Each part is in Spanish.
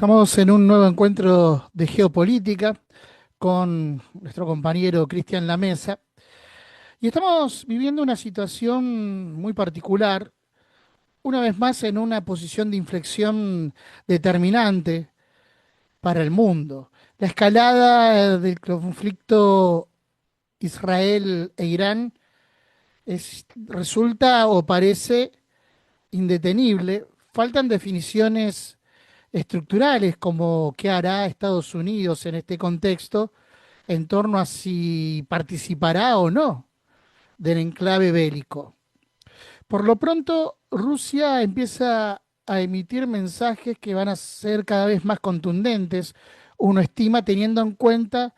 Estamos en un nuevo encuentro de geopolítica con nuestro compañero Cristian Lamesa y estamos viviendo una situación muy particular, una vez más en una posición de inflexión determinante para el mundo. La escalada del conflicto Israel e Irán resulta o parece indetenible. Faltan definiciones estructurales como qué hará Estados Unidos en este contexto en torno a si participará o no del enclave bélico. Por lo pronto, Rusia empieza a emitir mensajes que van a ser cada vez más contundentes, uno estima teniendo en cuenta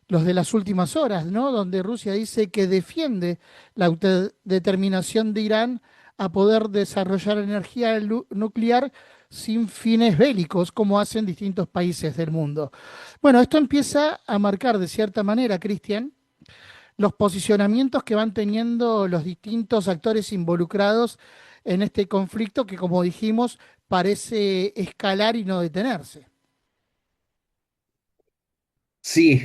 los de las últimas horas, ¿no? Donde Rusia dice que defiende la autodeterminación de Irán a poder desarrollar energía nuclear sin fines bélicos, como hacen distintos países del mundo. Bueno, esto empieza a marcar de cierta manera, Cristian, los posicionamientos que van teniendo los distintos actores involucrados en este conflicto que, como dijimos, parece escalar y no detenerse. Sí,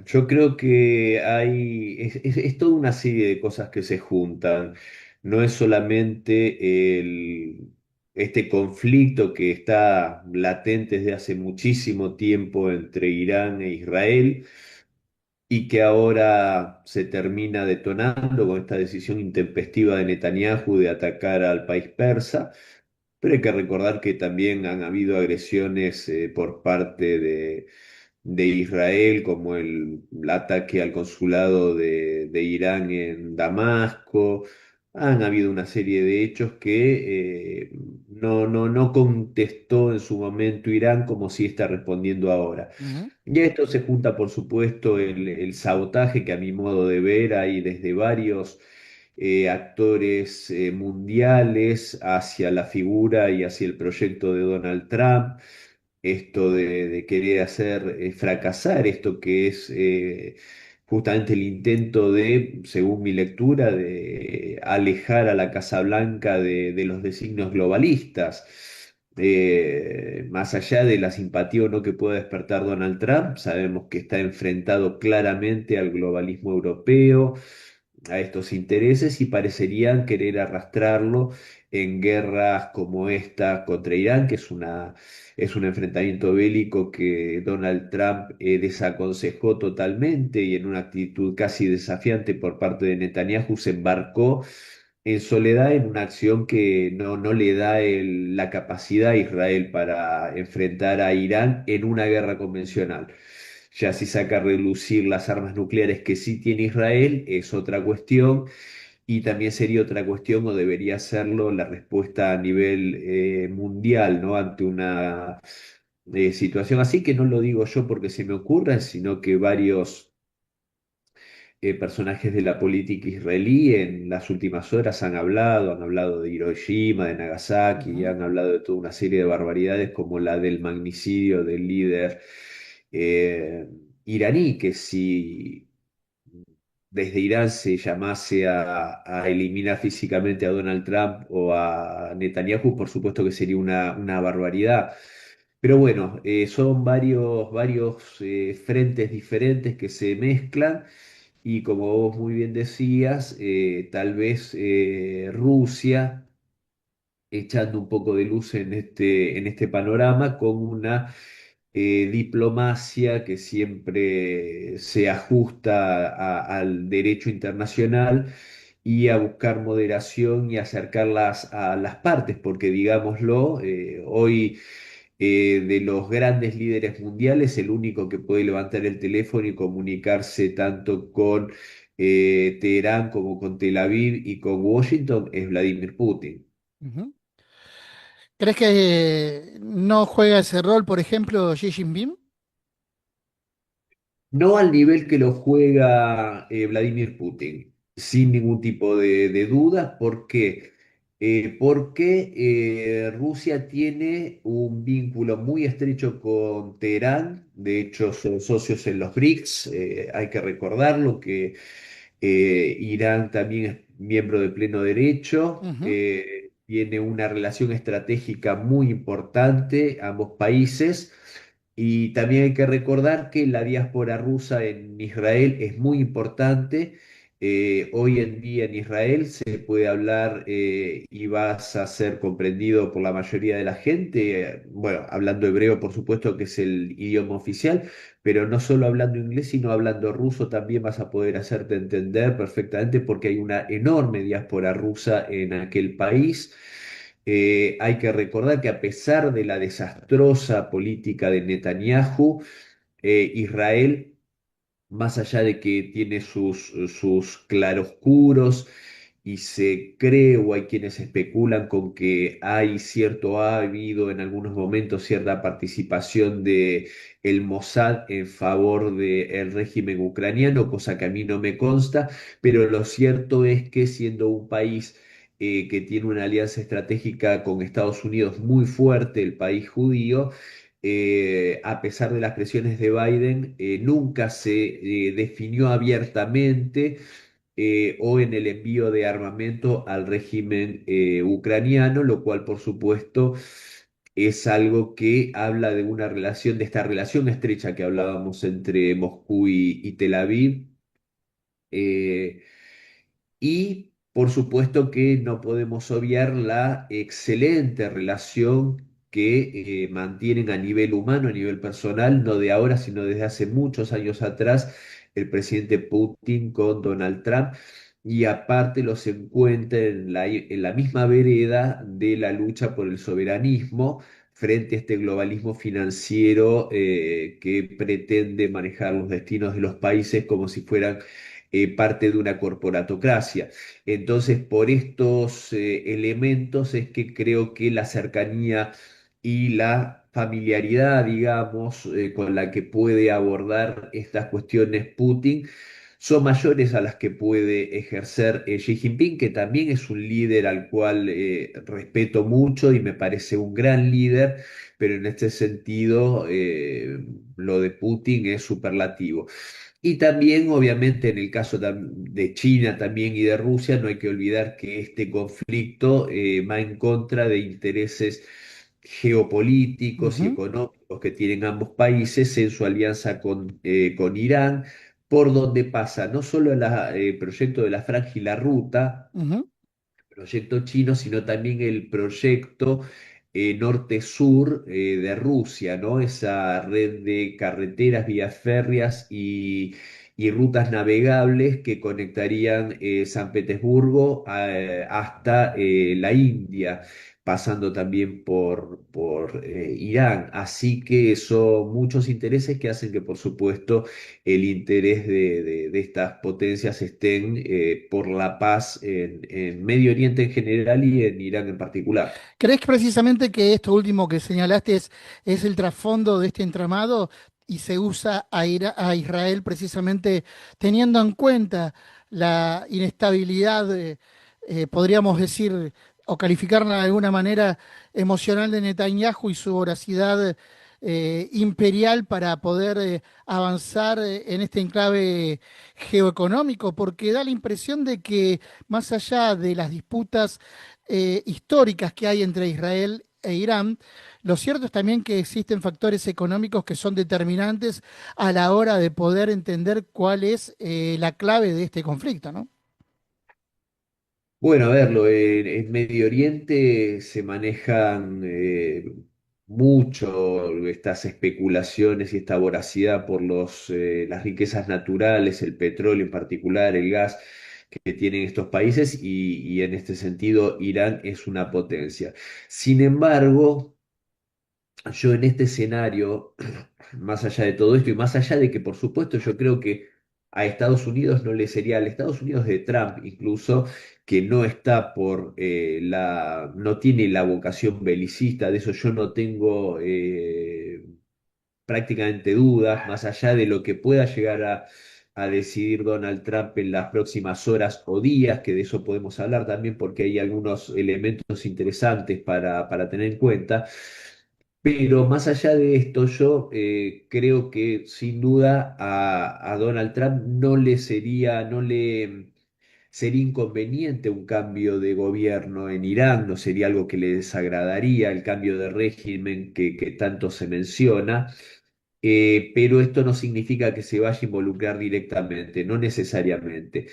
yo creo que es toda una serie de cosas que se juntan. No es solamente este conflicto que está latente desde hace muchísimo tiempo entre Irán e Israel y que ahora se termina detonando con esta decisión intempestiva de Netanyahu de atacar al país persa. Pero hay que recordar que también han habido agresiones por parte de Israel, como el ataque al consulado de Irán en Damasco. Han habido una serie de hechos que no contestó en su momento Irán como sí está respondiendo ahora. Ujú, Y a esto se junta, por supuesto, el sabotaje que a mi modo de ver hay desde varios actores mundiales hacia la figura y hacia el proyecto de Donald Trump, esto de querer hacer fracasar esto que es justamente el intento de, según mi lectura, de alejar a la Casa Blanca de los designios globalistas. Más allá de la simpatía o no que pueda despertar Donald Trump, sabemos que está enfrentado claramente al globalismo europeo, a estos intereses y parecerían querer arrastrarlo en guerras como esta contra Irán, que es un enfrentamiento bélico que Donald Trump desaconsejó totalmente y en una actitud casi desafiante por parte de Netanyahu se embarcó en soledad en una acción que no le da la capacidad a Israel para enfrentar a Irán en una guerra convencional. Ya si saca a relucir las armas nucleares que sí tiene Israel, es otra cuestión. Y también sería otra cuestión, o debería serlo, la respuesta a nivel mundial, ¿no? Ante una situación así, que no lo digo yo porque se me ocurra, sino que varios personajes de la política israelí en las últimas horas han hablado de Hiroshima, de Nagasaki, ujú. han hablado de toda una serie de barbaridades como la del magnicidio del líder eh, iraní, que si desde Irán se llamase a eliminar físicamente a Donald Trump o a Netanyahu, por supuesto que sería una barbaridad. Pero bueno, son varios frentes diferentes que se mezclan y como vos muy bien decías, tal vez Rusia echando un poco de luz en este panorama con una diplomacia que siempre se ajusta al derecho internacional y a buscar moderación y acercarlas a las partes, porque digámoslo, hoy de los grandes líderes mundiales, el único que puede levantar el teléfono y comunicarse tanto con Teherán como con Tel Aviv y con Washington es Vladimir Putin. Ujú. ¿Crees que no juega ese rol, por ejemplo, Xi Jinping? No al nivel que lo juega Vladimir Putin, sin ningún tipo de duda. ¿Por qué? Porque Rusia tiene un vínculo muy estrecho con Teherán, de hecho son socios en los BRICS, hay que recordarlo que Irán también es miembro de pleno derecho. Ujú. tiene una relación estratégica muy importante, ambos países. Y también hay que recordar que la diáspora rusa en Israel es muy importante. Hoy en día en Israel se puede hablar y vas a ser comprendido por la mayoría de la gente, bueno, hablando hebreo por supuesto que es el idioma oficial, pero no solo hablando inglés, sino hablando ruso también vas a poder hacerte entender perfectamente porque hay una enorme diáspora rusa en aquel país. Hay que recordar que a pesar de la desastrosa política de Netanyahu, Israel, más allá de que tiene sus claroscuros y se cree o hay quienes especulan con que ha habido en algunos momentos cierta participación de el Mossad en favor del régimen ucraniano, cosa que a mí no me consta, pero lo cierto es que siendo un país que tiene una alianza estratégica con Estados Unidos muy fuerte, el país judío, a pesar de las presiones de Biden, nunca se definió abiertamente o en el envío de armamento al régimen ucraniano, lo cual por supuesto es algo que habla de una relación, de esta relación estrecha que hablábamos entre Moscú y Tel Aviv. Eh, y por supuesto que no podemos obviar la excelente relación que mantienen a nivel humano, a nivel personal, no de ahora, sino desde hace muchos años atrás, el presidente Putin con Donald Trump. Y aparte los encuentra en la misma vereda de la lucha por el soberanismo frente a este globalismo financiero que pretende manejar los destinos de los países como si fueran parte de una corporatocracia. Entonces, por estos elementos es que creo que la cercanía y la familiaridad, digamos, con la que puede abordar estas cuestiones Putin, son mayores a las que puede ejercer Xi Jinping, que también es un líder al cual respeto mucho y me parece un gran líder, pero en este sentido lo de Putin es superlativo. Y también, obviamente, en el caso de China también y de Rusia, no hay que olvidar que este conflicto va en contra de intereses geopolíticos y Ujú, económicos que tienen ambos países en su alianza con Irán, por donde pasa no solo el proyecto de la Franja y la Ruta, ujú, proyecto chino, sino también el proyecto norte-sur de Rusia, ¿no? Esa red de carreteras, vías férreas y rutas navegables que conectarían San Petersburgo hasta la India, pasando también por Irán. Así que son muchos intereses que hacen que, por supuesto, el interés de estas potencias estén por la paz en Medio Oriente en general y en Irán en particular. ¿Crees precisamente que esto último que señalaste es el trasfondo de este entramado y se usa a Israel precisamente teniendo en cuenta la inestabilidad, podríamos decir, o calificarla de alguna manera emocional de Netanyahu y su voracidad imperial para poder avanzar en este enclave geoeconómico? Porque da la impresión de que más allá de las disputas históricas que hay entre Israel e Irán, lo cierto es también que existen factores económicos que son determinantes a la hora de poder entender cuál es la clave de este conflicto, ¿no? Bueno, a verlo, en Medio Oriente se manejan mucho estas especulaciones y esta voracidad por las riquezas naturales, el petróleo en particular, el gas que tienen estos países y en este sentido Irán es una potencia. Sin embargo, yo en este escenario, más allá de todo esto y más allá de que por supuesto yo creo que a Estados Unidos no le sería, al Estados Unidos de Trump incluso, que no está no tiene la vocación belicista, de eso yo no tengo prácticamente dudas, más allá de lo que pueda llegar a decidir Donald Trump en las próximas horas o días, que de eso podemos hablar también porque hay algunos elementos interesantes para tener en cuenta. Pero más allá de esto, yo creo que sin duda a Donald Trump no le sería, no le sería inconveniente un cambio de gobierno en Irán, no sería algo que le desagradaría el cambio de régimen que tanto se menciona. Pero esto no significa que se vaya a involucrar directamente, no necesariamente.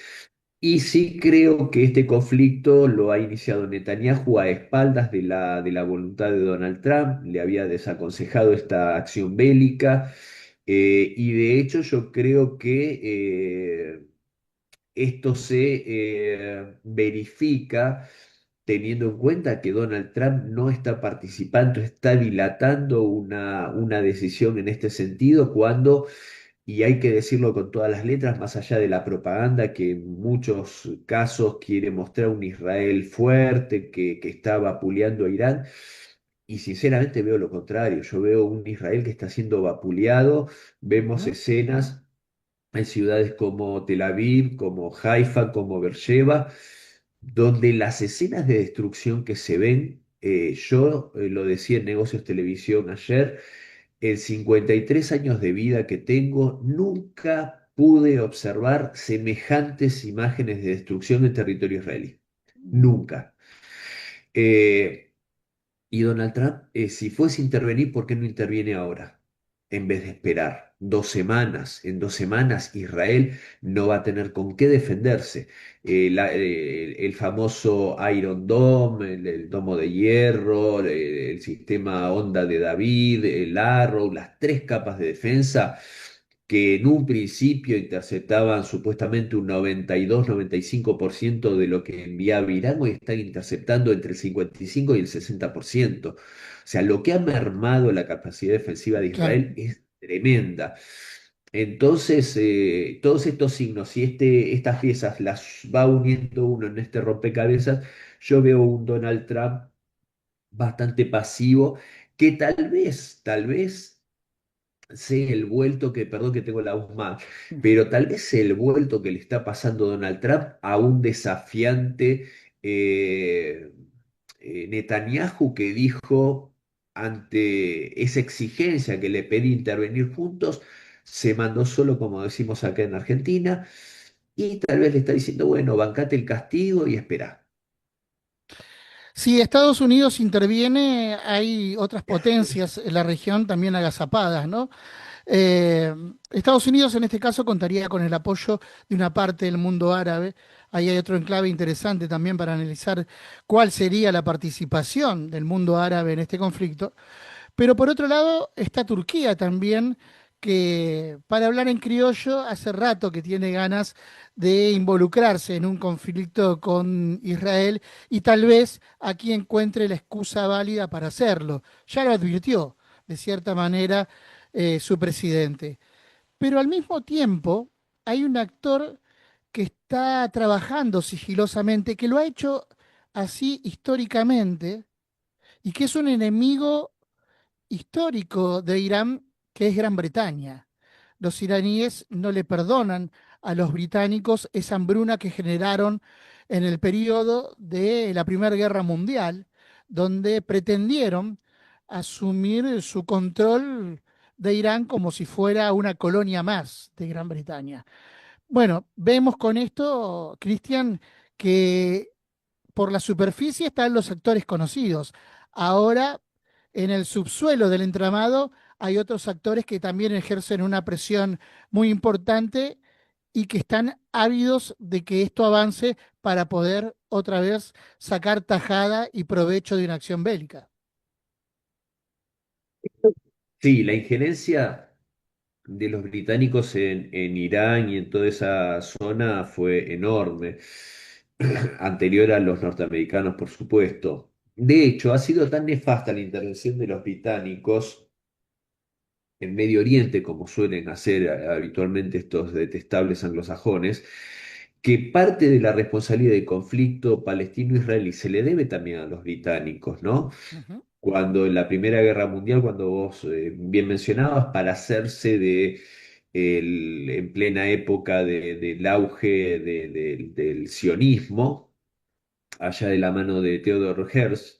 Y sí creo que este conflicto lo ha iniciado Netanyahu a espaldas de la voluntad de Donald Trump, le había desaconsejado esta acción bélica, y de hecho yo creo que esto se verifica teniendo en cuenta que Donald Trump no está participando, está dilatando una decisión en este sentido cuando, y hay que decirlo con todas las letras, más allá de la propaganda que en muchos casos quiere mostrar un Israel fuerte que está vapuleando a Irán. Y sinceramente veo lo contrario, yo veo un Israel que está siendo vapuleado, vemos Ujú. escenas en ciudades como Tel Aviv, como Haifa, como Beersheba, donde las escenas de destrucción que se ven, yo lo decía en Negocios Televisión ayer, en 53 años de vida que tengo, nunca pude observar semejantes imágenes de destrucción en territorio israelí. Nunca. Eh, y Donald Trump, si fuese a intervenir, ¿por qué no interviene ahora? En vez de esperar 2 semanas. En 2 semanas Israel no va a tener con qué defenderse. El famoso Iron Dome, el domo de hierro, el sistema Onda de David, el Arrow, las tres capas de defensa que en un principio interceptaban supuestamente un 92-95% de lo que enviaba Irán, hoy están interceptando entre el 55 y el 60%. O sea, lo que ha mermado la capacidad defensiva de Claro. Israel es tremenda. Entonces, todos estos signos, si estas piezas las va uniendo uno en este rompecabezas, yo veo un Donald Trump bastante pasivo, que tal vez sé el vuelto que, perdón que tengo la voz mal, pero tal vez sé el vuelto que le está pasando Donald Trump a un desafiante eh, Netanyahu que dijo ante esa exigencia que le pedí intervenir juntos, se mandó solo, como decimos acá en Argentina, y tal vez le está diciendo, bueno, bancate el castigo y espera. Si Estados Unidos interviene, hay otras potencias en la región también agazapadas, ¿no? Eh, Estados Unidos en este caso contaría con el apoyo de una parte del mundo árabe. Ahí hay otro enclave interesante también para analizar cuál sería la participación del mundo árabe en este conflicto. Pero por otro lado está Turquía también, que para hablar en criollo hace rato que tiene ganas de involucrarse en un conflicto con Israel y tal vez aquí encuentre la excusa válida para hacerlo. Ya lo advirtió, de cierta manera, su presidente. Pero al mismo tiempo hay un actor que está trabajando sigilosamente, que lo ha hecho así históricamente y que es un enemigo histórico de Irán, que es Gran Bretaña. Los iraníes no le perdonan a los británicos esa hambruna que generaron en el periodo de la Primera Guerra Mundial, donde pretendieron asumir su control de Irán como si fuera una colonia más de Gran Bretaña. Bueno, vemos con esto, Cristian, que por la superficie están los actores conocidos. Ahora, en el subsuelo del entramado, hay otros actores que también ejercen una presión muy importante y que están ávidos de que esto avance para poder otra vez sacar tajada y provecho de una acción bélica. Sí, la injerencia de los británicos en Irán y en toda esa zona fue enorme, anterior a los norteamericanos, por supuesto. De hecho, ha sido tan nefasta la intervención de los británicos en Medio Oriente, como suelen hacer habitualmente estos detestables anglosajones, que parte de la responsabilidad del conflicto palestino-israelí se le debe también a los británicos, ¿no? Ujú. Cuando en la Primera Guerra Mundial, cuando vos bien mencionabas, para hacerse en plena época del auge del sionismo, allá de la mano de Theodor Herzl,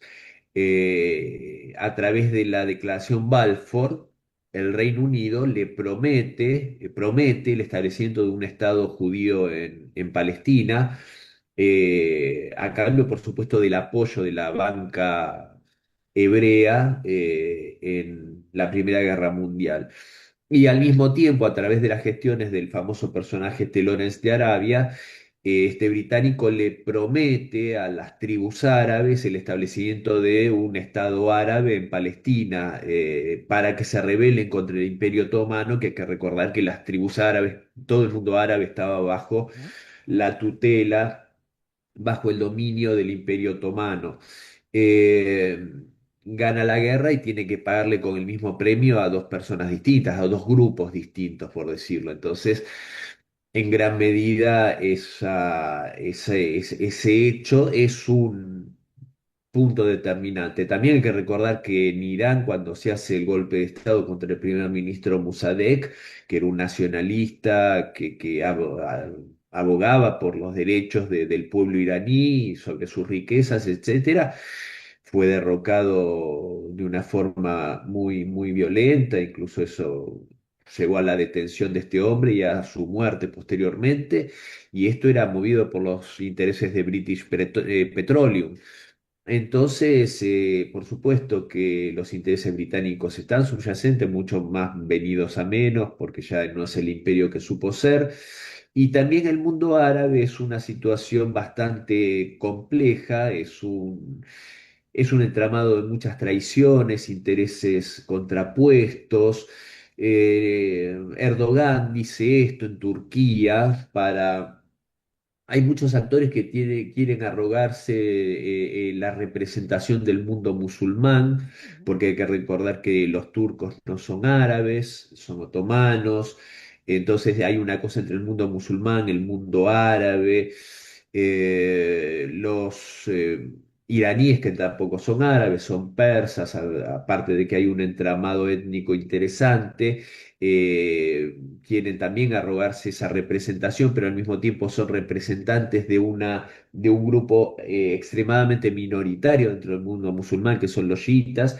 a través de la Declaración Balfour, el Reino Unido le promete el establecimiento de un Estado judío en Palestina, a cambio, por supuesto, del apoyo de la banca hebrea en la Primera Guerra Mundial. Y al mismo tiempo, a través de las gestiones del famoso personaje este Lawrence de Arabia, este británico le promete a las tribus árabes el establecimiento de un Estado árabe en Palestina para que se rebelen contra el Imperio Otomano, que hay que recordar que las tribus árabes, todo el mundo árabe estaba bajo Ujú, la tutela, bajo el dominio del Imperio Otomano. Eh, Gana la guerra y tiene que pagarle con el mismo premio a dos personas distintas, a dos grupos distintos, por decirlo. Entonces, en gran medida, ese hecho es un punto determinante. También hay que recordar que en Irán, cuando se hace el golpe de Estado contra el primer ministro Mossadegh, que era un nacionalista abogaba por los derechos del pueblo iraní, sobre sus riquezas, etcétera, fue derrocado de una forma muy, muy violenta, incluso eso llegó a la detención de este hombre y a su muerte posteriormente, y esto era movido por los intereses de British Petroleum. Entonces, por supuesto que los intereses británicos están subyacentes, mucho más venidos a menos, porque ya no es el imperio que supo ser. Y también el mundo árabe es una situación bastante compleja, es un entramado de muchas traiciones, intereses contrapuestos. Erdogan dice esto en Turquía para hay muchos actores que quieren arrogarse la representación del mundo musulmán, ujú, porque hay que recordar que los turcos no son árabes, son otomanos, entonces hay una cosa entre el mundo musulmán, el mundo árabe, los iraníes que tampoco son árabes, son persas, aparte de que hay un entramado étnico interesante. Quieren también arrogarse esa representación, pero al mismo tiempo son representantes de un grupo extremadamente minoritario dentro del mundo musulmán, que son los chiitas.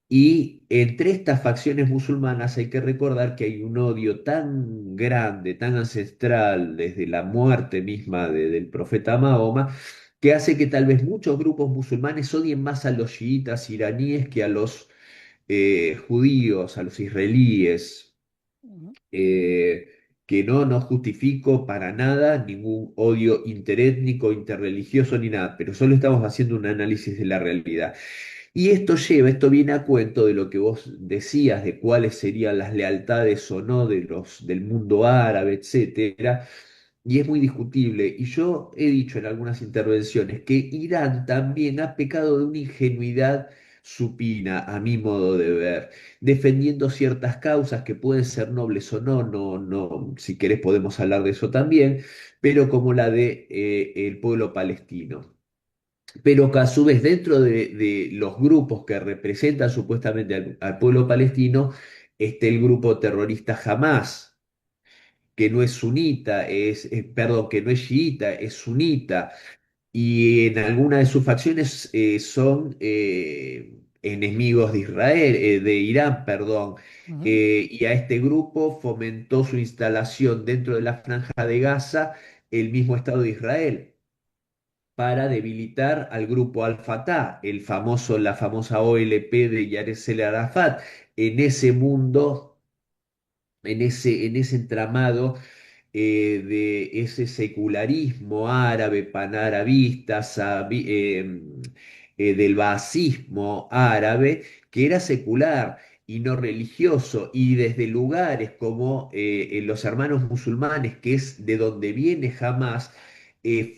Y entre estas facciones musulmanas hay que recordar que hay un odio tan grande, tan ancestral, desde la muerte misma del profeta Mahoma, que hace que tal vez muchos grupos musulmanes odien más a los chiitas iraníes que a los judíos, a los israelíes, ujú, eh, que no justifico para nada ningún odio interétnico, interreligioso ni nada, pero solo estamos haciendo un análisis de la realidad. Y esto viene a cuento de lo que vos decías, de cuáles serían las lealtades o no del mundo árabe, etcétera. Y es muy discutible. Y yo he dicho en algunas intervenciones que Irán también ha pecado de una ingenuidad supina, a mi modo de ver, defendiendo ciertas causas que pueden ser nobles o no, si querés podemos hablar de eso también, pero como la de el pueblo palestino. Pero que a su vez dentro de los grupos que representan supuestamente al pueblo palestino, está el grupo terrorista Hamas, que no es sunita, perdón, que no es chiita, es sunita, y en alguna de sus facciones son enemigos de Israel, de Irán, perdón. ujú, Y a este grupo fomentó su instalación dentro de la Franja de Gaza el mismo Estado de Israel para debilitar al grupo Al-Fatah, la famosa OLP de Yasser Arafat. En ese mundo, en ese entramado de ese secularismo árabe, panarabista, del baasismo árabe, que era secular y no religioso, y desde lugares como en los hermanos musulmanes, que es de donde viene Hamas,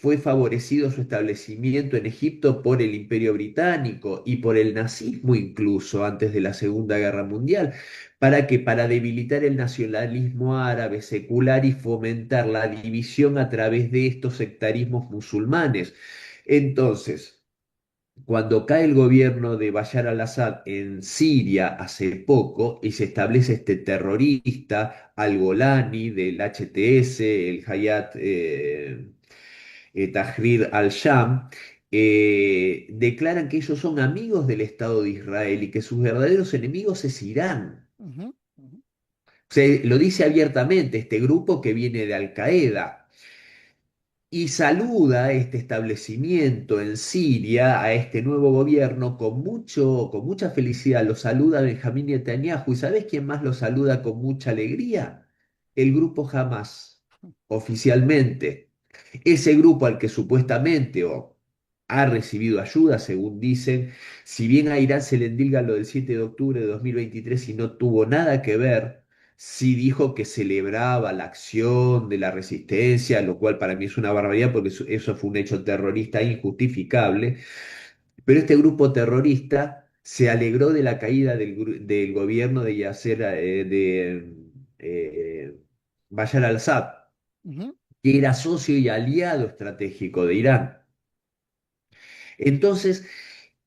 fue favorecido su establecimiento en Egipto por el Imperio Británico y por el nazismo incluso antes de la Segunda Guerra Mundial. ¿Para qué? Para debilitar el nacionalismo árabe secular y fomentar la división a través de estos sectarismos musulmanes. Entonces, cuando cae el gobierno de Bashar al-Assad en Siria hace poco y se establece este terrorista al-Golani del HTS, el Hayat Tahrir al-Sham, declaran que ellos son amigos del Estado de Israel y que sus verdaderos enemigos es Irán. ujú, ujú. Se lo dice abiertamente este grupo que viene de Al Qaeda. y saluda este establecimiento en Siria, a este nuevo gobierno, con mucha felicidad. Lo saluda Benjamín Netanyahu. ¿Y sabés quién más lo saluda con mucha alegría? El grupo Hamas, oficialmente. Ese grupo al que supuestamente o ha recibido ayuda, según dicen, si bien a Irán se le endilga lo del 7 de octubre de 2023 y no tuvo nada que ver, sí dijo que celebraba la acción de la resistencia, lo cual para mí es una barbaridad porque eso fue un hecho terrorista injustificable, pero este grupo terrorista se alegró de la caída del gobierno de Yasser, Bashar al-Assad, Ujú, que era socio y aliado estratégico de Irán. Entonces,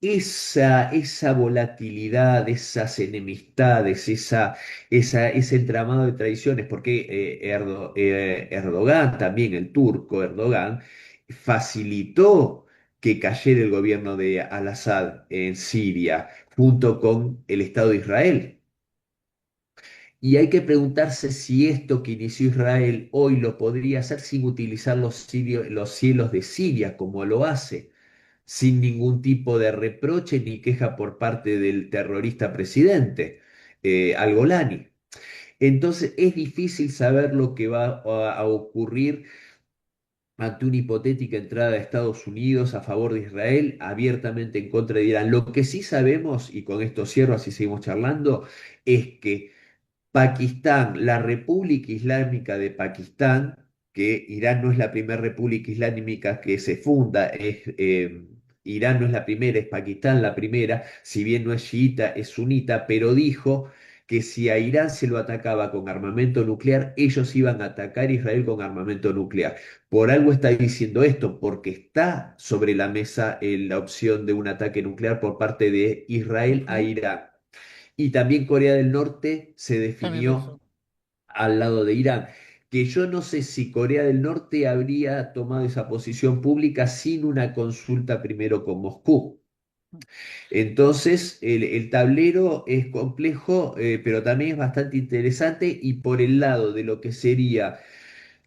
esa volatilidad, esas enemistades, ese entramado de traiciones, porque Erdogan, también el turco Erdogan, facilitó que cayera el gobierno de Al-Assad en Siria, junto con el Estado de Israel. Y hay que preguntarse si esto que inició Israel hoy lo podría hacer sin utilizar los cielos de Siria, como lo hace sin ningún tipo de reproche ni queja por parte del terrorista presidente, al-Golani. Entonces es difícil saber lo que va a ocurrir ante una hipotética entrada de Estados Unidos a favor de Israel, abiertamente en contra de Irán. Lo que sí sabemos, y con esto cierro, así seguimos charlando, es que Pakistán, la República Islámica de Pakistán, que Irán no es la primera república islámica que se funda, Irán no es la primera, es Pakistán la primera, si bien no es chiita, es sunita, pero dijo que si a Irán se lo atacaba con armamento nuclear, ellos iban a atacar a Israel con armamento nuclear. Por algo está diciendo esto, porque está sobre la mesa la opción de un ataque nuclear por parte de Israel a ujú. Irán. Y también Corea del Norte se También lo definió hizo. al lado de Irán, que yo no sé si Corea del Norte habría tomado esa posición pública sin una consulta primero con Moscú. Entonces, el tablero es complejo, pero también es bastante interesante y por el lado de lo que sería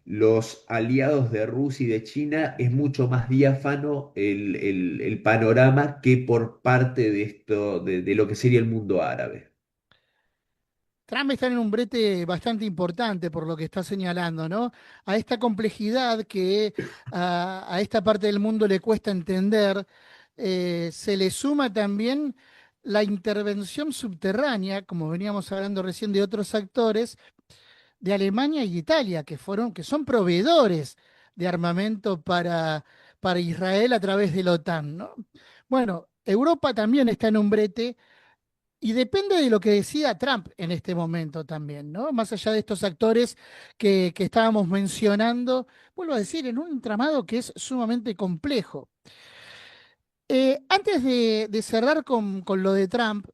los aliados de Rusia y de China es mucho más diáfano el panorama que por parte de esto, de lo que sería el mundo árabe. Trump está en un brete bastante importante por lo que está señalando, ¿no? A esta complejidad que a esta parte del mundo le cuesta entender, se le suma también la intervención subterránea, como veníamos hablando recién de otros actores, de Alemania y Italia, que son proveedores de armamento para Israel a través de la OTAN, ¿no? Bueno, Europa también está en un brete y depende de lo que decida Trump en este momento también, ¿no? Más allá de estos actores que estábamos mencionando, vuelvo a decir, en un entramado que es sumamente complejo. Antes de cerrar con lo de Trump,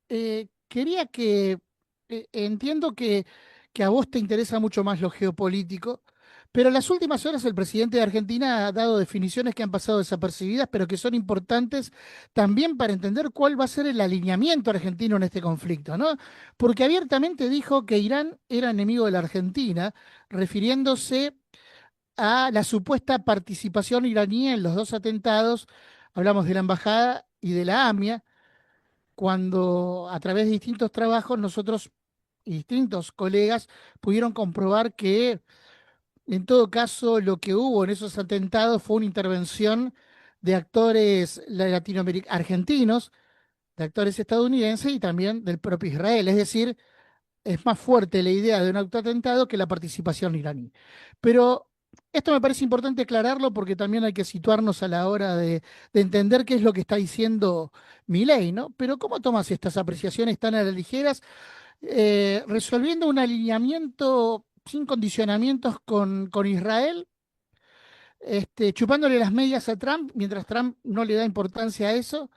quería entiendo que a vos te interesa mucho más lo geopolítico, pero en las últimas horas el presidente de Argentina ha dado definiciones que han pasado desapercibidas, pero que son importantes también para entender cuál va a ser el alineamiento argentino en este conflicto, ¿no? Porque abiertamente dijo que Irán era enemigo de la Argentina, refiriéndose a la supuesta participación iraní en los dos atentados, hablamos de la embajada y de la AMIA, cuando a través de distintos trabajos nosotros y distintos colegas pudieron comprobar que en todo caso lo que hubo en esos atentados fue una intervención de actores argentinos, de actores estadounidenses y también del propio Israel. Es decir, es más fuerte la idea de un autoatentado que la participación iraní. Pero esto me parece importante aclararlo porque también hay que situarnos a la hora de entender qué es lo que está diciendo Milei, ¿no? Pero ¿cómo tomas estas apreciaciones tan a las ligeras, resolviendo un alineamiento sin condicionamientos con Israel, chupándole las medias a Trump, mientras Trump no le da importancia a eso,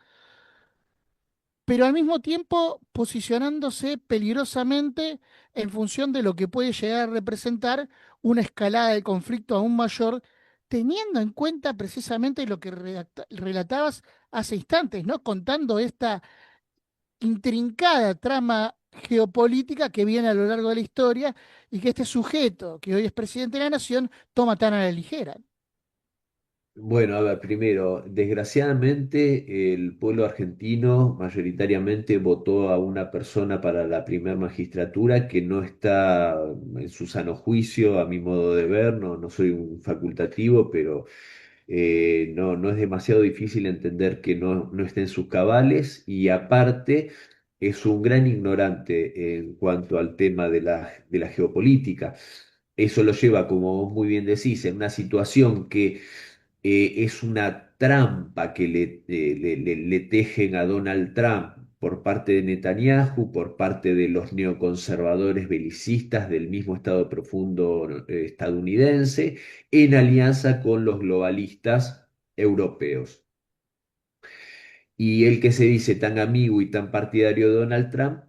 pero al mismo tiempo posicionándose peligrosamente en función de lo que puede llegar a representar una escalada del conflicto aún mayor, teniendo en cuenta precisamente lo que relatabas hace instantes, ¿no? Contando esta intrincada trama geopolítica que viene a lo largo de la historia y que este sujeto, que hoy es presidente de la nación, toma tan a la ligera. Bueno, a ver, primero, desgraciadamente el pueblo argentino mayoritariamente votó a una persona para la primer magistratura que no está en su sano juicio, a mi modo de ver, no soy un facultativo, pero no es demasiado difícil entender que no esté en sus cabales y aparte es un gran ignorante en cuanto al tema de la geopolítica. Eso lo lleva, como vos muy bien decís, en una situación que es una trampa que le tejen a Donald Trump por parte de Netanyahu, por parte de los neoconservadores belicistas del mismo Estado profundo estadounidense, en alianza con los globalistas europeos. Y el que se dice tan amigo y tan partidario de Donald Trump,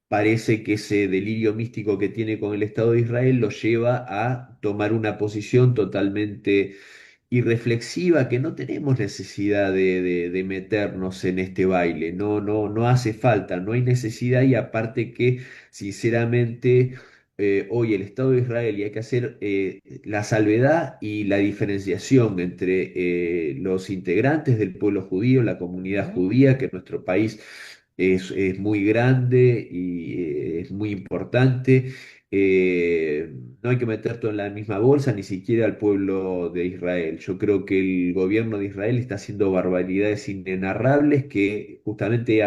parece que ese delirio místico que tiene con el Estado de Israel lo lleva a tomar una posición totalmente irreflexiva, que no tenemos necesidad de meternos en este baile, no hace falta, no hay necesidad y aparte que sinceramente hoy el Estado de Israel y hay que hacer la salvedad y la diferenciación entre los integrantes del pueblo judío, la comunidad Ujú, judía, que en nuestro país es muy grande y es muy importante. Eh, no hay que meter todo en la misma bolsa, ni siquiera al pueblo de Israel. Yo creo que el gobierno de Israel está haciendo barbaridades inenarrables que justamente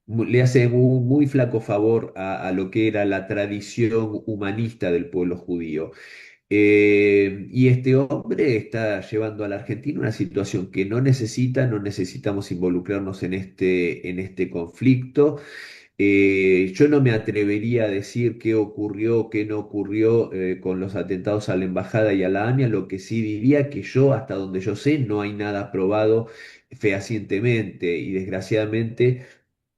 le hacen un muy flaco favor a lo que era la tradición humanista del pueblo judío. Y este hombre está llevando a la Argentina una situación que no necesitamos involucrarnos en este conflicto. Yo no me atrevería a decir qué ocurrió, qué no ocurrió con los atentados a la embajada y a la AMIA. Lo que sí diría que yo, hasta donde yo sé, no hay nada probado fehacientemente y desgraciadamente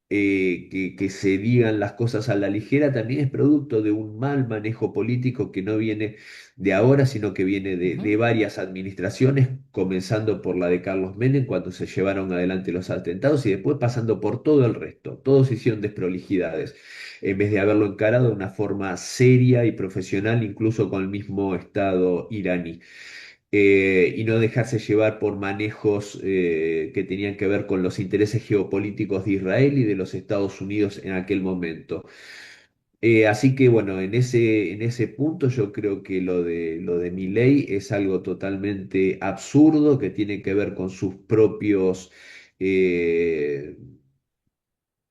que se digan las cosas a la ligera también es producto de un mal manejo político que no viene de ahora, sino que viene de ujú. varias administraciones, comenzando por la de Carlos Menem cuando se llevaron adelante los atentados y después pasando por todo el resto. Todos hicieron desprolijidades, en vez de haberlo encarado de una forma seria y profesional, incluso con el mismo Estado iraní y no dejarse llevar por manejos que tenían que ver con los intereses geopolíticos de Israel y de los Estados Unidos en aquel momento. Así que bueno, en ese punto yo creo que lo de Milei es algo totalmente absurdo que tiene que ver con sus propios eh,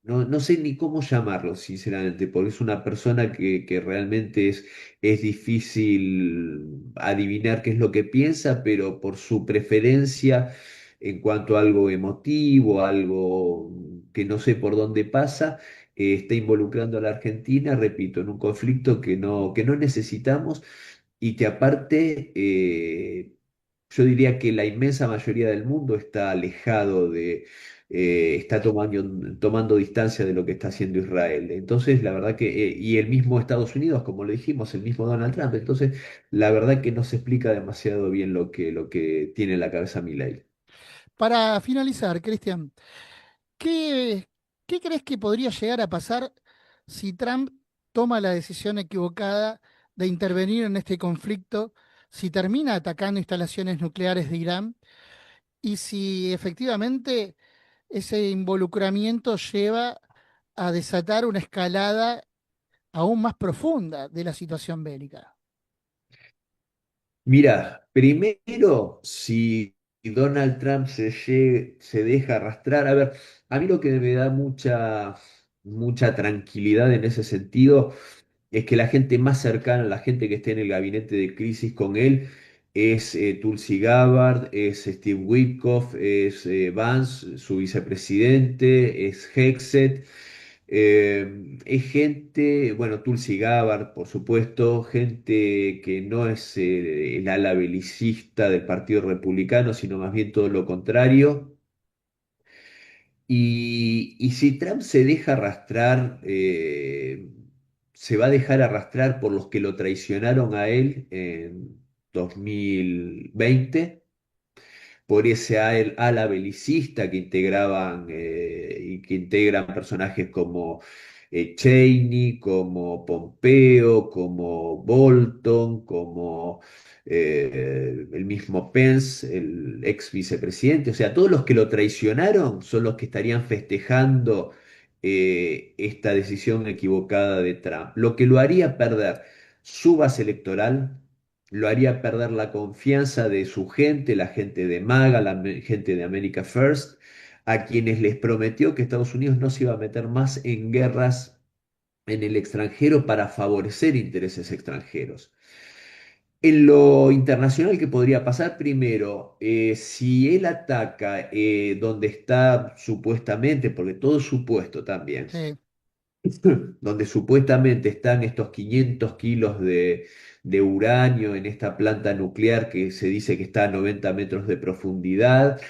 no sé ni cómo llamarlo, sinceramente, porque es una persona que realmente es difícil adivinar qué es lo que piensa, pero por su preferencia en cuanto a algo emotivo, algo que no sé por dónde pasa, está involucrando a la Argentina, repito, en un conflicto que no necesitamos y que aparte yo diría que la inmensa mayoría del mundo está alejado está tomando distancia de lo que está haciendo Israel. Entonces, la verdad que, y el mismo Estados Unidos, como lo dijimos, el mismo Donald Trump, entonces, la verdad que no se explica demasiado bien lo que tiene en la cabeza Milei. Para finalizar, Cristian, ¿qué, qué crees que podría llegar a pasar si Trump toma la decisión equivocada de intervenir en este conflicto, si termina atacando instalaciones nucleares de Irán y si efectivamente ese involucramiento lleva a desatar una escalada aún más profunda de la situación bélica? Mira, primero, si Donald Trump se deja arrastrar, a ver, a mí lo que me da mucha tranquilidad en ese sentido es que la gente más cercana, la gente que esté en el gabinete de crisis con él, es Tulsi Gabbard, es Steve Witkoff, es Vance, su vicepresidente, es Hexet. Es gente, bueno, Tulsi Gabbard, por supuesto, gente que no es el ala belicista del Partido Republicano, sino más bien todo lo contrario. Y si Trump se deja arrastrar, se va a dejar arrastrar por los que lo traicionaron a él en 2020, por ese ala belicista que integraban y que integran personajes como Cheney, como Pompeo, como Bolton, como el mismo Pence, el ex vicepresidente. O sea, todos los que lo traicionaron son los que estarían festejando esta decisión equivocada de Trump. Lo que lo haría perder su base electoral, lo haría perder la confianza de su gente, la gente de MAGA, gente de America First, a quienes les prometió que Estados Unidos no se iba a meter más en guerras en el extranjero para favorecer intereses extranjeros. En lo internacional, ¿qué podría pasar? Primero, si él ataca donde está supuestamente, porque todo es supuesto también, Sí, donde supuestamente están estos 500 kilos de uranio en esta planta nuclear que se dice que está a 90 metros de profundidad,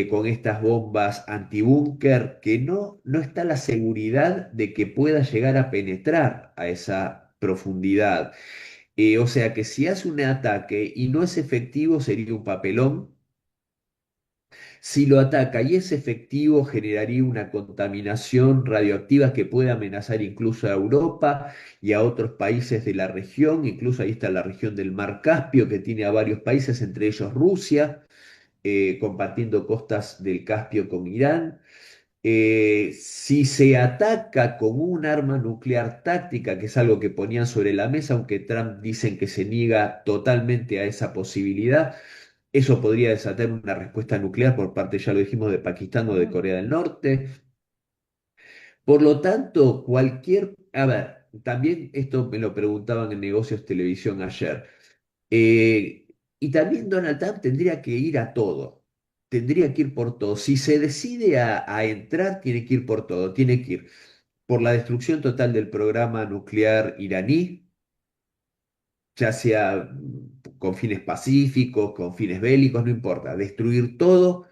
con estas bombas antibúnker, que no está la seguridad de que pueda llegar a penetrar a esa profundidad. O sea que si hace un ataque y no es efectivo, sería un papelón. Si lo ataca y es efectivo, generaría una contaminación radioactiva que puede amenazar incluso a Europa y a otros países de la región. Incluso ahí está la región del Mar Caspio, que tiene a varios países, entre ellos Rusia, compartiendo costas del Caspio con Irán. Si se ataca con un arma nuclear táctica, que es algo que ponían sobre la mesa, aunque Trump dicen que se niega totalmente a esa posibilidad, eso podría desatar una respuesta nuclear por parte, ya lo dijimos, de Pakistán o de ujú, Corea del Norte. Por lo tanto, cualquier... A ver, también esto me lo preguntaban en Negocios Televisión ayer. Eh, y también Donald Trump tendría que ir a todo, tendría que ir por todo. Si se decide a entrar, tiene que ir por todo, tiene que ir por la destrucción total del programa nuclear iraní, ya sea con fines pacíficos, con fines bélicos, no importa, destruir todo,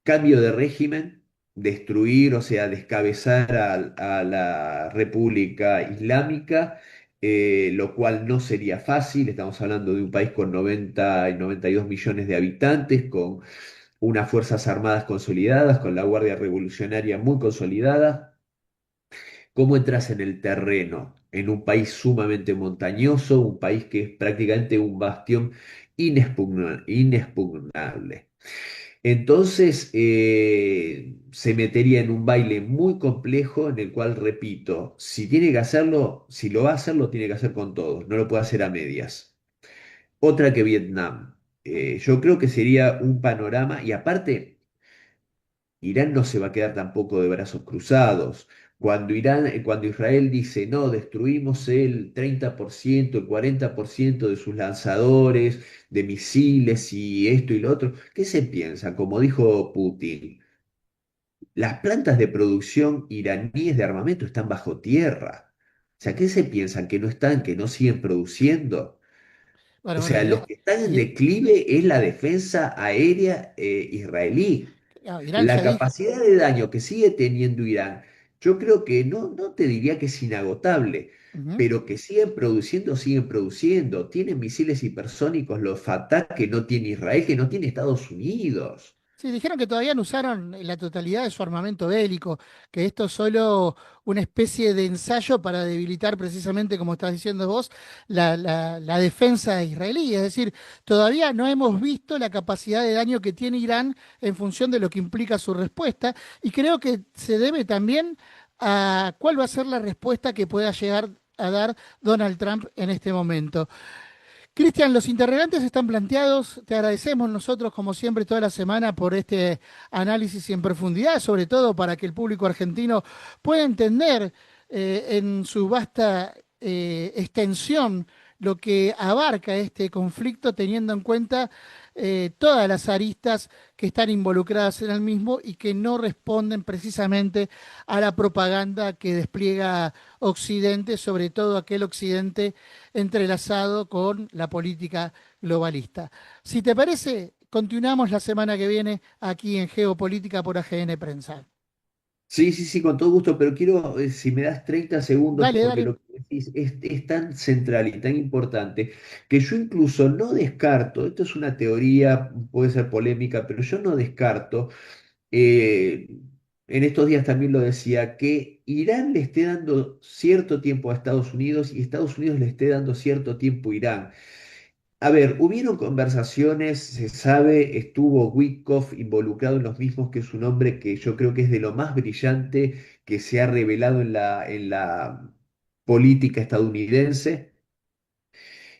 cambio de régimen, destruir, o sea, descabezar a la República Islámica, lo cual no sería fácil. Estamos hablando de un país con 90 y 92 millones de habitantes, con unas Fuerzas Armadas consolidadas, con la Guardia Revolucionaria muy consolidada. ¿Cómo entras en el terreno? En un país sumamente montañoso, un país que es prácticamente un bastión inexpugnable. Entonces se metería en un baile muy complejo en el cual, repito, si tiene que hacerlo, si lo va a hacer, lo tiene que hacer con todos, no lo puede hacer a medias. Otra que Vietnam. Yo creo que sería un panorama, y aparte, Irán no se va a quedar tampoco de brazos cruzados. Cuando Israel dice, no, destruimos el 30%, el 40% de sus lanzadores, de misiles y esto y lo otro, ¿qué se piensa? Como dijo Putin, las plantas de producción iraníes de armamento están bajo tierra. O sea, ¿qué se piensan? ¿Que no están, que no siguen produciendo? O bueno, bueno, sea, los que están en y- declive es la defensa aérea israelí. Irán La ya dijo. capacidad de daño que sigue teniendo Irán, yo creo que no te diría que es inagotable, Ujú. pero que siguen produciendo, siguen produciendo. Tienen misiles hipersónicos, los Fatah, que no tiene Israel, que no tiene Estados Unidos. Sí, dijeron que todavía no usaron la totalidad de su armamento bélico, que esto es solo una especie de ensayo para debilitar precisamente, como estás diciendo vos, la defensa israelí. Es decir, todavía no hemos visto la capacidad de daño que tiene Irán en función de lo que implica su respuesta, y creo que se debe también a cuál va a ser la respuesta que pueda llegar a dar Donald Trump en este momento. Cristian, los interrogantes están planteados. Te agradecemos nosotros, como siempre, toda la semana por este análisis en profundidad, sobre todo para que el público argentino pueda entender en su vasta extensión lo que abarca este conflicto, teniendo en cuenta todas las aristas que están involucradas en el mismo y que no responden precisamente a la propaganda que despliega Occidente, sobre todo aquel Occidente entrelazado con la política globalista. Si te parece, continuamos la semana que viene aquí en Geopolítica por AGN Prensa. Sí, sí, sí, con todo gusto, pero quiero, si me das 30 segundos, Dale, porque dale. lo que decís es tan central y tan importante, que yo incluso no descarto, esto es una teoría, puede ser polémica, pero yo no descarto. en estos días también lo decía, que Irán le esté dando cierto tiempo a Estados Unidos y Estados Unidos le esté dando cierto tiempo a Irán. A ver, hubieron conversaciones, se sabe, estuvo Witkoff involucrado en los mismos, que es un hombre que yo creo que es de lo más brillante que se ha revelado en la política estadounidense.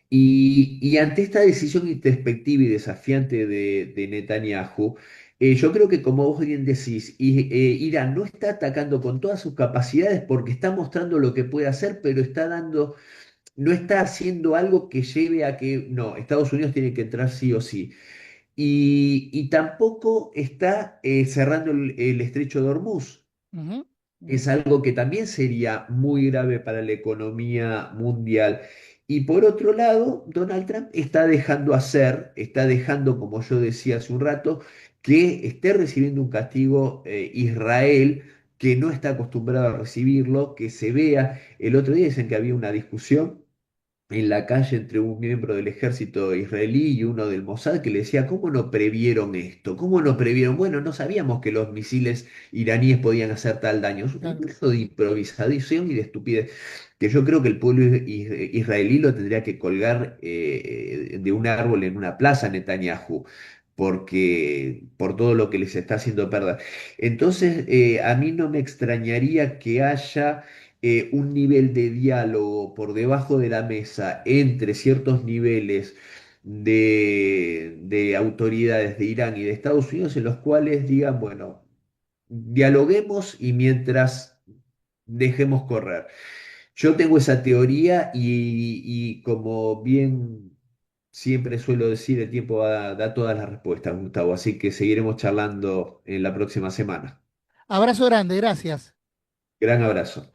Y ante esta decisión introspectiva y desafiante de Netanyahu, yo creo que como vos bien decís, Irán no está atacando con todas sus capacidades porque está mostrando lo que puede hacer, pero está dando, no está haciendo algo que lleve a que, no, Estados Unidos tiene que entrar sí o sí. Y tampoco está cerrando el estrecho de Hormuz. Ujú, Es ujú, algo que también sería muy grave para la economía mundial. Y por otro lado, Donald Trump está dejando hacer, está dejando, como yo decía hace un rato, que esté recibiendo un castigo Israel, que no está acostumbrado a recibirlo, que se vea. El otro día dicen que había una discusión en la calle entre un miembro del ejército israelí y uno del Mossad que le decía, ¿cómo no previeron esto? ¿Cómo no previeron? Bueno, no sabíamos que los misiles iraníes podían hacer tal daño. Es un claro. grado de improvisación y de estupidez que yo creo que el pueblo israelí lo tendría que colgar de un árbol en una plaza, Netanyahu, porque por todo lo que les está haciendo perder. Entonces, a mí no me extrañaría que haya un nivel de diálogo por debajo de la mesa entre ciertos niveles de autoridades de Irán y de Estados Unidos en los cuales digan, bueno, dialoguemos y mientras dejemos correr. Yo tengo esa teoría y como bien siempre suelo decir, el tiempo da todas las respuestas, Gustavo, así que seguiremos charlando en la próxima semana. Abrazo grande, gracias. Gran abrazo.